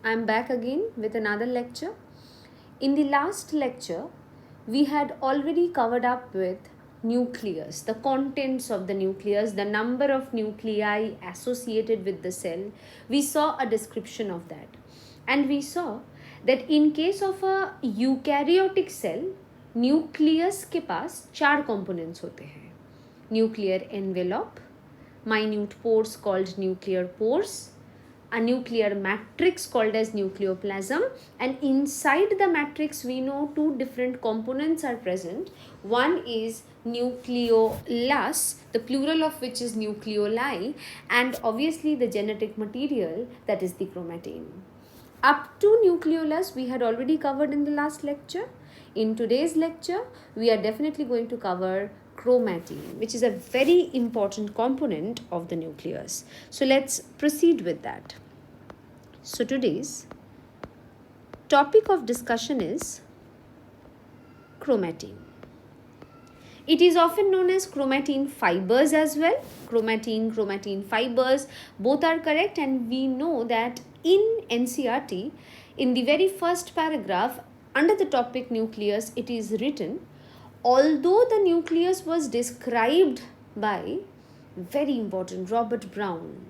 I'm back again with another lecture. In the last lecture, we had already covered up with nucleus, the contents of the nucleus, the number of nuclei associated with the cell. We saw a description of that. And we saw that in case of a eukaryotic cell, nucleus के पास चार components होते हैं. Nuclear envelope, minute pores called nuclear pores, a nuclear matrix called as nucleoplasm, and inside the matrix we know two different components are present. One is nucleolus, the plural of which is nucleoli, and obviously the genetic material, that is the chromatin. Up to nucleolus we had already covered in the last lecture. In today's lecture we are definitely going to cover chromatin, which is a very important component of the nucleus. So let's proceed with that. So today's topic of discussion is chromatin. It is often known as chromatin fibers as well. Chromatin fibers, both are correct, and we know that in NCERT, in the very first paragraph, under the topic nucleus, it is written, although the nucleus was described by very important Robert Brown,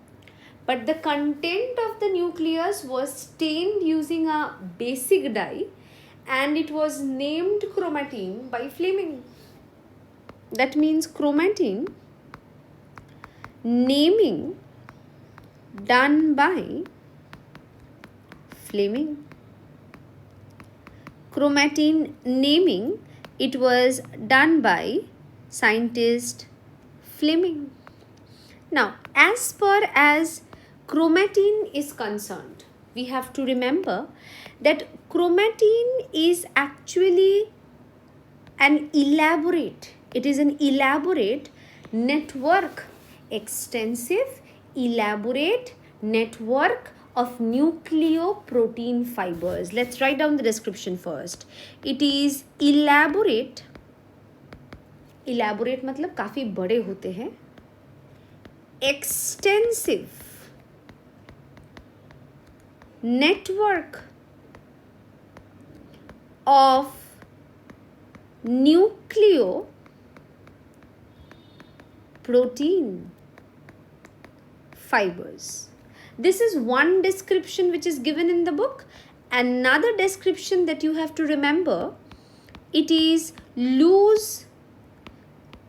but the content of the nucleus was stained using a basic dye and it was named chromatin by Fleming. That means chromatin naming done by Fleming. Chromatin naming, it was done by scientist Fleming. Now, as far as chromatin is concerned, we have to remember that chromatin is actually an elaborate network, extensive elaborate network of nucleoprotein fibers. Let's write down the description first. It is elaborate मतलब काफी बड़े होते हैं, extensive network of nucleoprotein fibers. This is one description which is given in the book. Another description that you have to remember, it is loose,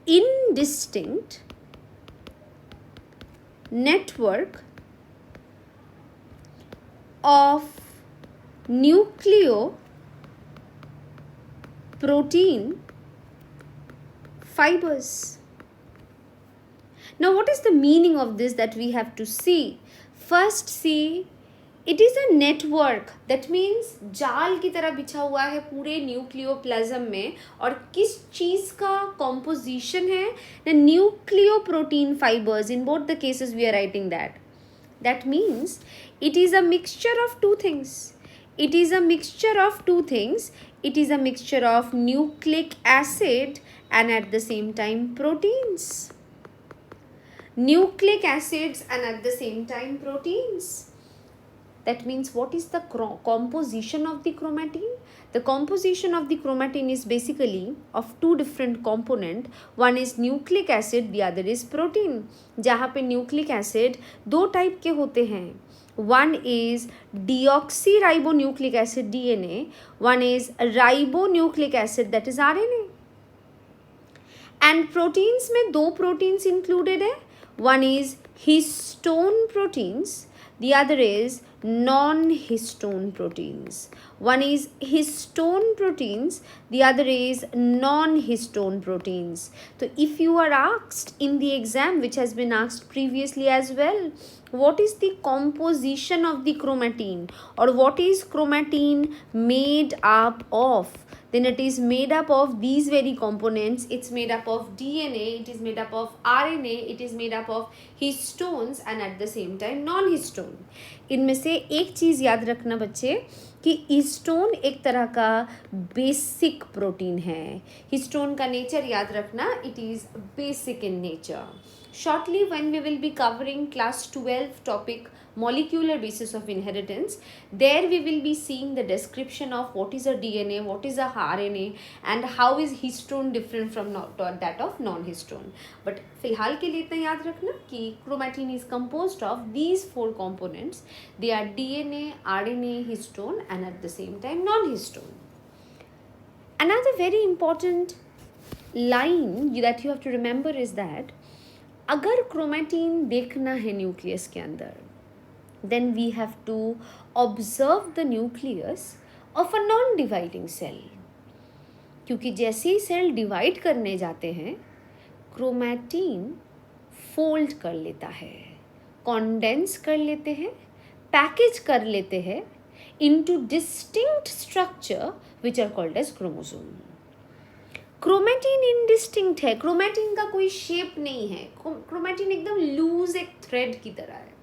indistinct network of nucleoprotein fibers. Now, what is the meaning of this that we have to see? First, see, it is a network. That means जाल की तरह बिछा हुआ है पूरे nucleoplasm में, और किस चीज का composition है? The nucleoprotein fibers. In both the cases we are writing that. That means it is a mixture of two things. It is a mixture of nucleic acid and at the same time proteins. Nucleic acids and at the same time proteins. That means what is the composition of the chromatin? The composition of the chromatin is basically of two different components. One is nucleic acid, the other is protein. जहाँ पे nucleic acid दो type के होते हैं. One is deoxyribonucleic acid DNA. One is ribonucleic acid, that is RNA. And proteins में दो proteins included है. One is histone proteins, the other is non-histone proteins. One is histone proteins, the other is non-histone proteins. So if you are asked in the exam, which has been asked previously as well, what is the composition of the chromatin, or what is chromatin made up of? Then it is made up of these very components. It's made up of DNA, it is made up of RNA, it is made up of histones and at the same time non-histone. इनमें से एक चीज़ याद रखना बच्चे कि histone एक तरह का बेसिक प्रोटीन है. हिस्टोन का नेचर याद रखना, it is basic in nature. Shortly, when we will be covering class 12 topic molecular basis of inheritance. There we will be seeing the description of what is a DNA, what is a RNA, and how is histone different from that of non-histone. But फिलहाल के लिए इतना याद रखना कि chromatin is composed of these 4 components. They are DNA, RNA, histone, and at the same time non-histone. Another very important line that you have to remember is that अगर chromatin देखना है न्यूक्लियस के अंदर, then we have to observe the nucleus of a non-dividing cell. क्योंकि जैसे ही cell divide करने जाते हैं, क्रोमेटिन फोल्ड कर लेता है, कॉन्डेंस कर लेते हैं, पैकेज कर लेते हैं into distinct structure which are called as chromosome. Chromatin indistinct है, क्रोमेटिन का कोई शेप नहीं है, क्रोमेटिन एकदम लूज एक थ्रेड की तरह है.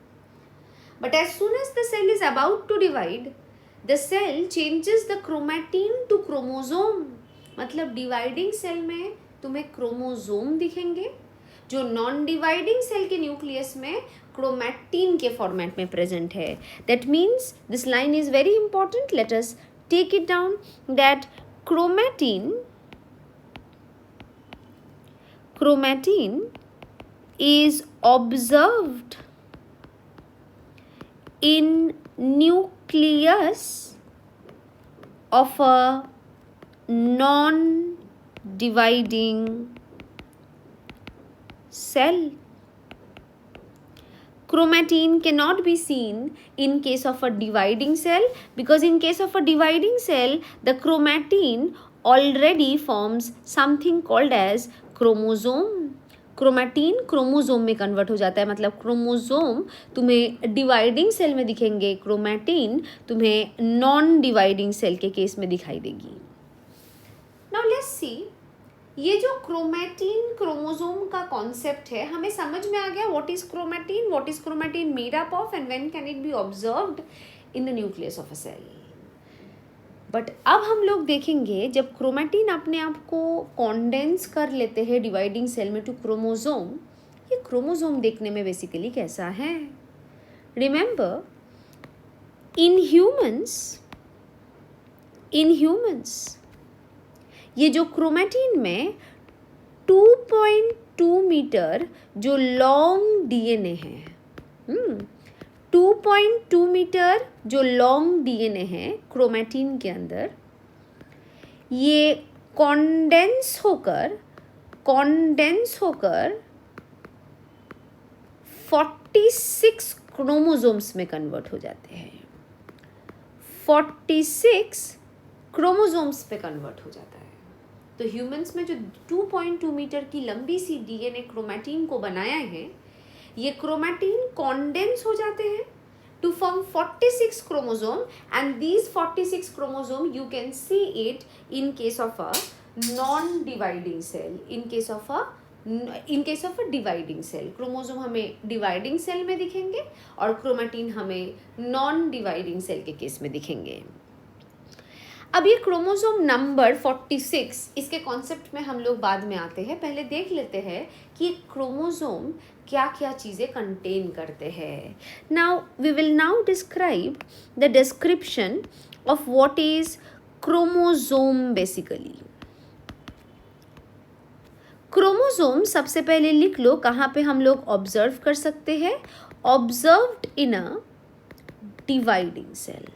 But as soon as the cell is about to divide, the cell changes the chromatin to chromosome. मतलब डिवाइडिंग सेल में तुम्हें क्रोमोसोम दिखेंगे, जो नॉन डिवाइडिंग सेल के न्यूक्लियस में क्रोमेटिन के फॉर्मेट में प्रेजेंट है. That means this line is very important. Let us take it down that chromatin is observed in nucleus of a non-dividing cell. Chromatin cannot be seen in case of a dividing cell, because in case of a dividing cell, the chromatin already forms something called as chromosome. Chromatin chromosome में convert हो जाता है. मतलब chromosome तुम्हें dividing cell में दिखेंगे, chromatin तुम्हें non dividing cell के केस में दिखाई देगी. नाउ लेट्स सी, ये जो क्रोमेटिन क्रोमोसोम का कॉन्सेप्ट है, हमें समझ में आ गया what is chromatin made up of, and when can it be observed in the nucleus of a cell. But अब हम लोग देखेंगे जब क्रोमेटिन अपने आप को कॉन्डेंस कर लेते हैं डिवाइडिंग सेल में टू क्रोमोसोम, ये क्रोमोसोम देखने में बेसिकली कैसा है. रिमेंबर, इन ह्यूमंस ये जो क्रोमेटिन में 2.2 मीटर जो लॉन्ग डीएनए है, 2.2 मीटर जो लॉन्ग डीएनए है क्रोमेटिन के अंदर, ये कॉन्डेंस होकर 46 क्रोमोसोम्स में कन्वर्ट हो जाते हैं. 46 क्रोमोसोम्स पे कन्वर्ट हो जाता है. तो ह्यूमंस में जो 2.2 मीटर की लंबी सी डीएनए क्रोमेटिन को बनाया है, ये क्रोमेटिन कॉन्डेंस हो जाते हैं to form 46 chromosome, and these 46 chromosome you can see it in case of a non-dividing cell. In case of a dividing cell, chromosome हमें डिवाइडिंग सेल में दिखेंगे और क्रोमेटिन हमें नॉन डिवाइडिंग सेल के case में दिखेंगे. अब ये क्रोमोसोम नंबर 46, इसके कॉन्सेप्ट में हम लोग बाद में आते हैं. पहले देख लेते हैं कि क्रोमोसोम क्या क्या चीज़ें कंटेन करते हैं. Now we will now describe the description of what is chromosome. Basically chromosome सबसे पहले लिख लो कहाँ पे हम लोग ऑब्जर्व कर सकते हैं. Observed in a dividing cell.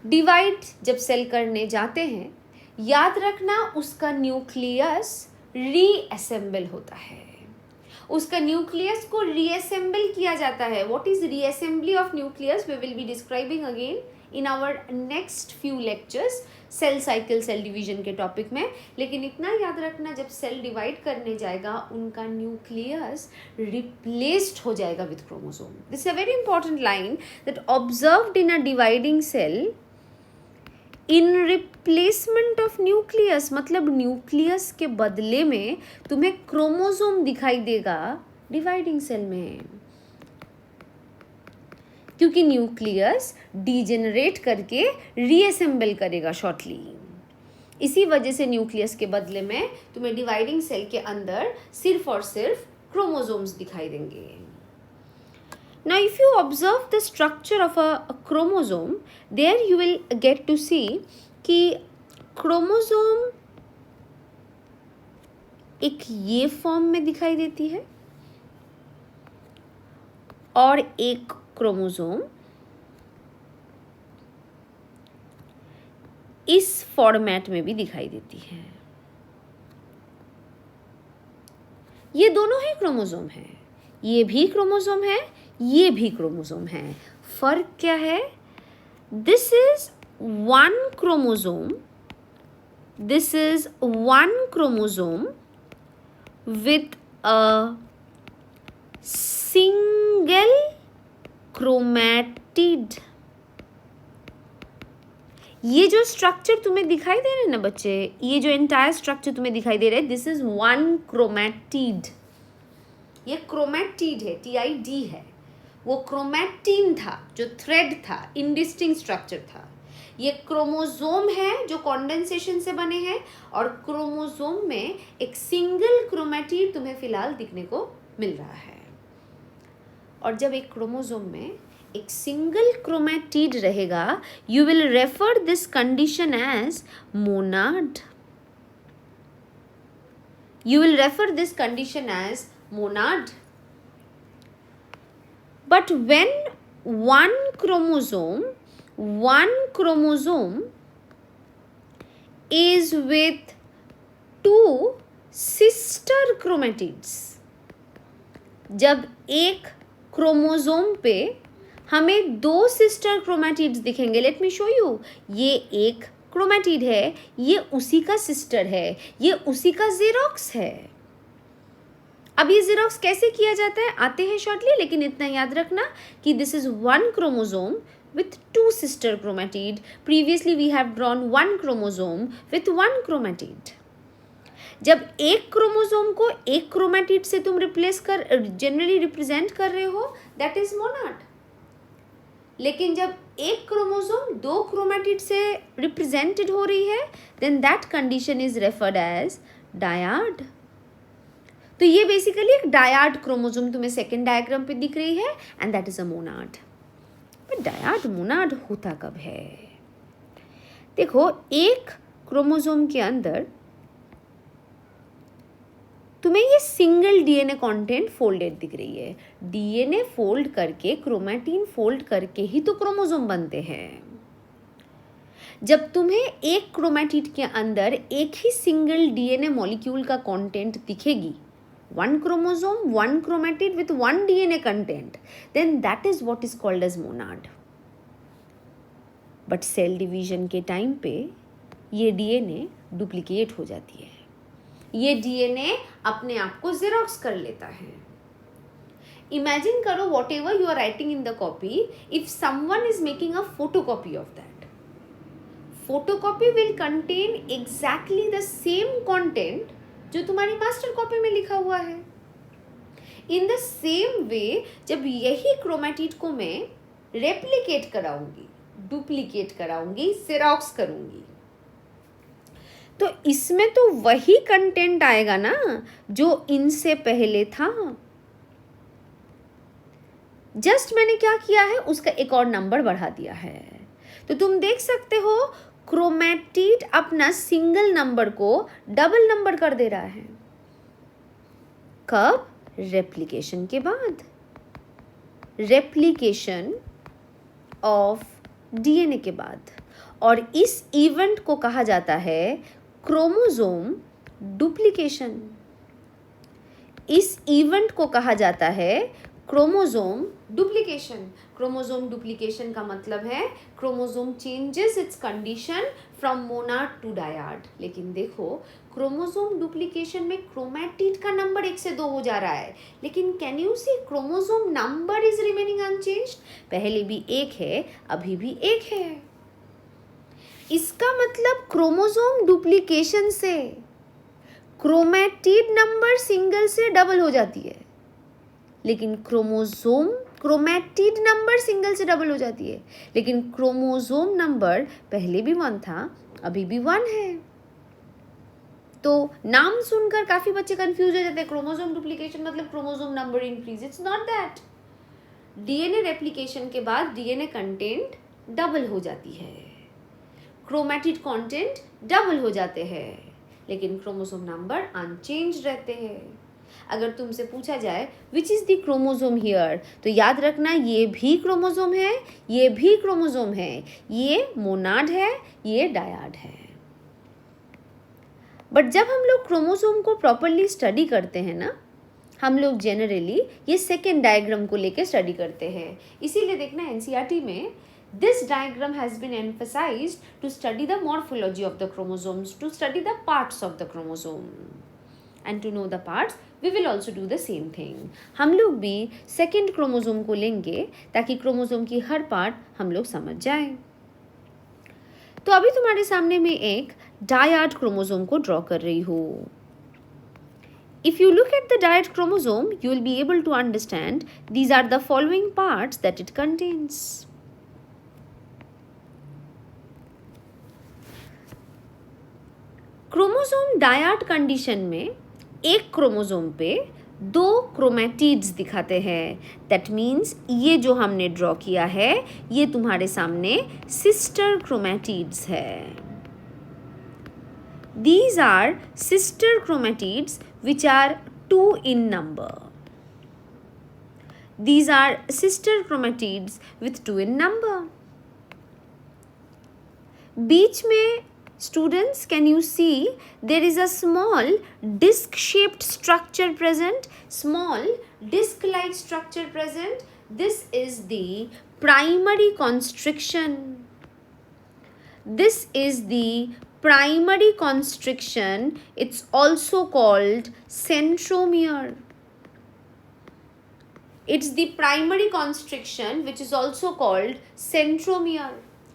Divide जब सेल करने जाते हैं, याद रखना उसका न्यूक्लियस रीअसेंबल होता है. उसका न्यूक्लियस को रीअसेंबल किया जाता है. What is reassembly of nucleus we will be describing again in our next few lectures, cell cycle, cell division के टॉपिक में. लेकिन इतना याद रखना, जब सेल डिवाइड करने जाएगा उनका न्यूक्लियस रिप्लेस्ड हो जाएगा with chromosome. This is a very important line that observed in a dividing cell in replacement of nucleus. मतलब न्यूक्लियस के बदले में तुम्हें क्रोमोसोम दिखाई देगा डिवाइडिंग सेल में, क्योंकि न्यूक्लियस डीजेनरेट करके रीअसेंबल करेगा शॉर्टली. इसी वजह से न्यूक्लियस के बदले में तुम्हें डिवाइडिंग सेल के अंदर सिर्फ और सिर्फ क्रोमोसोम्स दिखाई देंगे. Now, if you observe the structure of a chromosome, there you will get to see कि क्रोमोसोम एक ये फॉर्म में दिखाई देती है और एक क्रोमोसोम इस फॉर्मेट में भी दिखाई देती है। ये दोनों ही क्रोमोसोम है, ये भी क्रोमोसोम है, ये भी क्रोमोसोम है। फर्क क्या है? This is one chromosome, this is one chromosome with a single chromatid। ये जो स्ट्रक्चर तुम्हें दिखाई दे रहे हैं ना बच्चे, ये जो एंटायर स्ट्रक्चर तुम्हें दिखाई दे रहा है, दिस इज वन क्रोमैटिड। ये क्रोमैटिड है, TID है। वो क्रोमैटिन था जो थ्रेड था, इंडिस्टिंक्ट स्ट्रक्चर था। ये क्रोमोसोम है जो कॉन्डेंसेशन से बने हैं, और क्रोमोसोम में एक सिंगल क्रोमैटिड तुम्हें फिलहाल दिखने को मिल रहा है। और जब एक क्रोमोसोम में एक सिंगल क्रोमैटिड रहेगा, you will refer this condition as monad. You will refer this condition as monad. But when one chromosome is with two sister chromatids, जब एक क्रोमोसोम पे हमें दो सिस्टर क्रोमैटिड्स दिखेंगे, लेट मी शो यू। ये एक chromatid है, ये उसी का सिस्टर है, ये उसी का जेरोक्स है। अब ये जेरोक्स कैसे किया जाता है आते हैं शॉर्टली, लेकिन इतना याद रखना कि this is one chromosome with two sister chromatid. Previously we have drawn one chromosome with one chromatid. जब एक क्रोमोसोम को एक क्रोमैटिड से तुम रिप्लेस कर जनरली रिप्रेजेंट कर रहे हो, दैट इज मोनाड। लेकिन जब एक क्रोमोसोम दो क्रोमैटिड से रिप्रेजेंटेड हो रही है, then that condition is referred as dyad. तो ये बेसिकली एक डायड क्रोमोसोम तुम्हें सेकेंड डायग्राम पे दिख रही है, and that is a monad. Dyad monad होता कब है? देखो, एक क्रोमोसोम के अंदर तुम्हें ये सिंगल डीएनए कंटेंट फोल्डेड दिख रही है। डीएनए फोल्ड करके, क्रोमैटिन फोल्ड करके ही तो क्रोमोसोम बनते हैं। जब तुम्हें एक क्रोमैटिड के अंदर एक ही सिंगल डीएनए मॉलिक्यूल का कंटेंट दिखेगी, one chromosome, one chromatid with one DNA content, then that is what is called as monad. But cell division के टाइम पे ये DNA डुप्लीकेट हो जाती है, ये DNA अपने आप को जेरोक्स कर लेता है। इमेजिन करो, whatever you are writing in the copy, if someone is making a photocopy of that, photocopy will contain exactly the same content जो तुम्हारी मास्टर कॉपी में लिखा हुआ है। इन द सेम वे, जब यही क्रोमैटिड को मैं रेप्लिकेट कराऊंगी, डुप्लीकेट कराऊंगी, जेरोक्स करूंगी, तो इसमें तो वही कंटेंट आएगा ना जो इनसे पहले था। जस्ट मैंने क्या किया है, उसका एक और नंबर बढ़ा दिया है। तो तुम देख सकते हो, क्रोमैटिड अपना सिंगल नंबर को डबल नंबर कर दे रहा है। कब? रेप्लिकेशन के बाद। रेप्लिकेशन ऑफ डीएनए के बाद। और इस इवेंट को कहा जाता है क्रोमोसोम डुप्लीकेशन। इस इवेंट को कहा जाता है क्रोमोसोम डुप्लीकेशन। क्रोमोसोम डुप्लीकेशन का मतलब है chromosome changes its condition from monad to dyad. लेकिन देखो, क्रोमोसोम डुप्लीकेशन में क्रोमैटिड का नंबर 1 से 2 हो जा रहा है, लेकिन can you see chromosome number is remaining unchanged. पहले भी 1 है, अभी भी 1 है। इसका मतलब क्रोमोसोम डुप्लीकेशन से क्रोमैटिड नंबर सिंगल से डबल हो जाती है, लेकिन क्रोमैटिड नंबर सिंगल से डबल हो जाती है, लेकिन क्रोमोसोम नंबर पहले भी 1 था, अभी भी 1 है। तो नाम सुनकर काफी बच्चे कंफ्यूज हो जाते हैं, क्रोमोसोम डुप्लीकेशन मतलब chromosome number increase. It's not that. DNA replication के बाद डीएनए कंटेंट डबल हो जाती है, क्रोमैटिड कंटेंट डबल हो जाते हैं, लेकिन क्रोमोसोम नंबर अनचेंज रहते हैं। अगर तुमसे पूछा जाए which is the chromosome here, तो याद रखना ये भी क्रोमोसोम है, ये भी क्रोमोसोम है, ये मोनाड है, ये डायाड है। बट जब हम लोग क्रोमोसोम को प्रॉपरली स्टडी करते हैं ना, हम लोग जनरली ये सेकेंड डायग्राम को लेके स्टडी करते हैं। इसीलिए देखना एनसीईआरटी में this diagram has been emphasized to study the morphology of the chromosomes, to study the parts of the chromosome, and to know the parts we will also do the same thing. हम लोग भी second chromosome को लेंगे ताकि chromosome की हर part हम लोग समझ जाएं। तो अभी तुम्हारे सामने में एक डायड क्रोमोसोम को ड्रॉ कर रही हूँ। If you look at the dyad chromosome, you will be able to understand these are the following parts that it contains. Chromosome dyad condition में एक क्रोमोसोम पे 2 क्रोमैटिड्स दिखाते हैं। दैट मीन्स ये जो हमने ड्रॉ किया है ये तुम्हारे सामने सिस्टर क्रोमैटिड्स है। These are sister chromatids which are 2 in number. These are sister chromatids with 2 in number. बीच में students, can you see there is a small disc shaped structure present, small disc like structure present. This is the primary constriction. This is the primary constriction. It's also called centromere. It's the primary constriction which is also called centromere.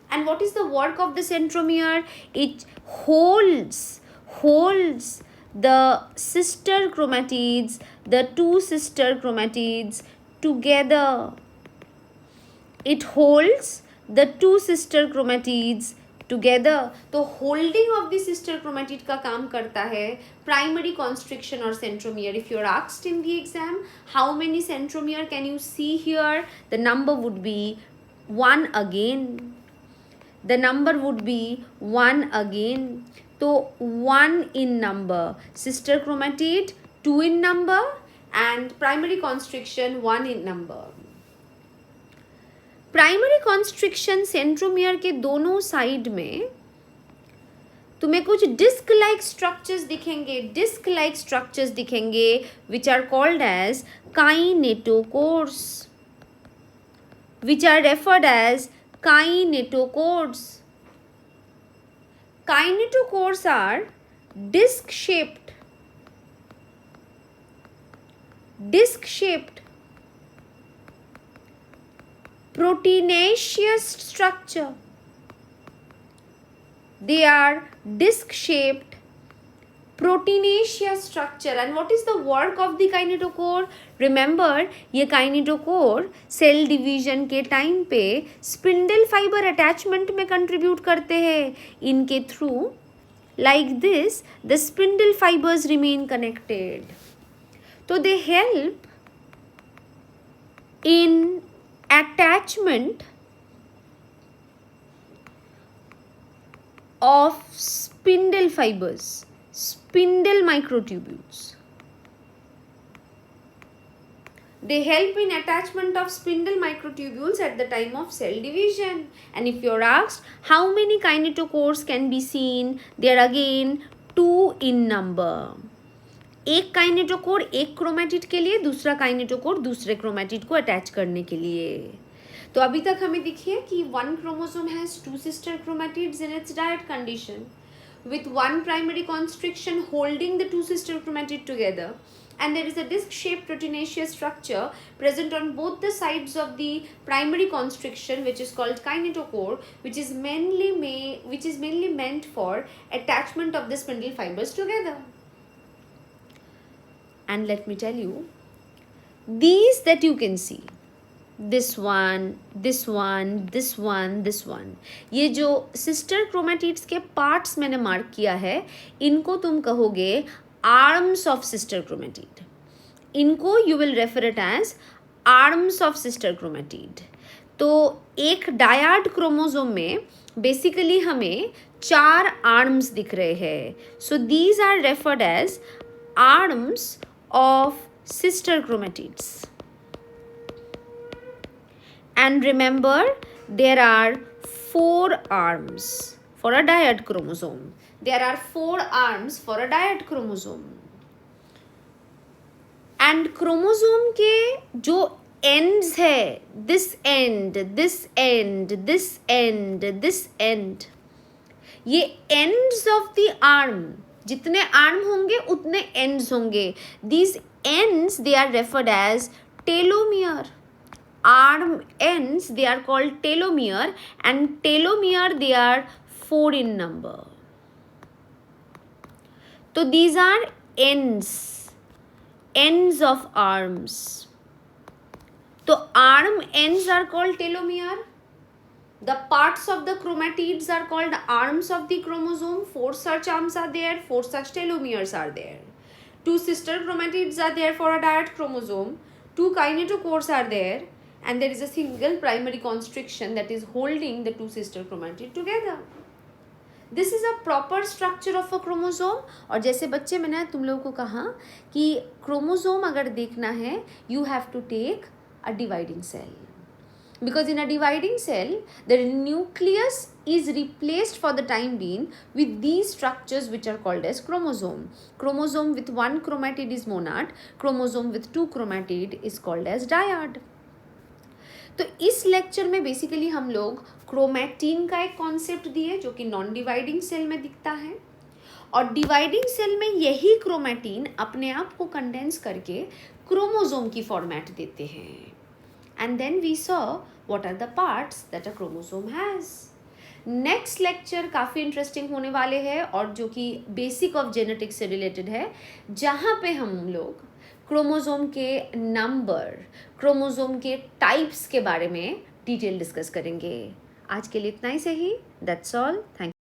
And what is the work of the centromere? It holds the sister chromatids, the 2 sister chromatids together. It holds the 2 sister chromatids together. तो holding of the sister chromatid का काम करता है primary constriction और centromere. If you are asked in the exam how many centromere can you see here, the number would be 1 again. The number would be 1 again. तो 1 in number, sister chromatid 2 in number and primary constriction 1 in number. Primary constriction centromere के दोनों side में तुम्हें कुछ disc like structures दिखेंगे, disc like structures दिखेंगे which are called as kinetochores, which are referred as kinetochores. Kinetochores are disc shaped proteinaceous structure. They are disc shaped proteinaceous structure. And what is the work of the kinetochore? Remember, ये kinetochore cell division के time पे spindle fibre attachment में contribute करते हैं. इनके through like this the spindle fibers remain connected. So they help in attachment of spindle fibers, spindle microtubules. They help in attachment of spindle microtubules at the time of cell division. And if you're asked how many kinetochores can be seen, they are again 2 in number. एक kinetochore एक chromatid के लिए, दूसरा kinetochore दूसरे chromatid को attach करने के लिए. तो अभी तक हमें दिखिए कि 1 chromosome has 2 sister chromatids in its dyad condition with 1 primary constriction holding the 2 sister chromatid together, and there is a disc shaped proteinaceous structure present on both the sides of the primary constriction, which is called kinetochore, which is mainly meant for attachment of the spindle fibers together. And let me tell you, these that you can see, this one, this one, this one, this one, ये जो sister chromatids के parts मैंने mark किया है, इनको तुम कहोगे arms of sister chromatid. इनको you will refer it as arms of sister chromatid. तो एक डायड क्रोमोसोम में बेसिकली हमें 4 आर्म्स दिख रहे हैं। So these are referred as arms of sister chromatids. And remember, there are 4 arms for a dyad chromosome. There are 4 arms for a dyad chromosome. And chromosome के जो ends है, this end, this end, this end, this end, ये ends of the arm, जितने arm होंगे उतने ends होंगे. These ends they are referred as telomere. Arm ends they are called telomere, and telomere they are 4 in number. So these are ends of arms. So arm ends are called telomere. The parts of the chromatids are called arms of the chromosome. 4 such arms are there, 4 such telomeres are there. 2 sister chromatids are there for a dyad chromosome, 2 kinetochores are there, and there is a single primary constriction that is holding the 2 sister chromatids together. This is a proper structure of a chromosome. और जैसे बच्चे मैंने तुम लोगों को कहा कि chromosome अगर देखना है, you have to take a dividing cell. Because in a dividing cell, the nucleus is replaced for the time being with these structures which are called as chromosome. Chromosome with 1 chromatid is monad. Chromosome with 2 chromatid is called as dyad. तो इस lecture में basically हम लोग chromatin का एक concept दिए जो कि नॉन डिवाइडिंग सेल में दिखता है, और डिवाइडिंग सेल में यही क्रोमैटिन अपने आप को कंडेंस करके क्रोमोसोम की फॉर्मेट देते हैं. And then we saw what are the parts that a chromosome has. Next lecture काफ़ी इंटरेस्टिंग होने वाले हैं और जो कि बेसिक ऑफ जेनेटिक्स से रिलेटेड है, जहाँ पे हम लोग क्रोमोसोम के नंबर, क्रोमोसोम के टाइप्स के बारे में डिटेल डिस्कस करेंगे. आज के लिए इतना ही सही. That's all. थैंक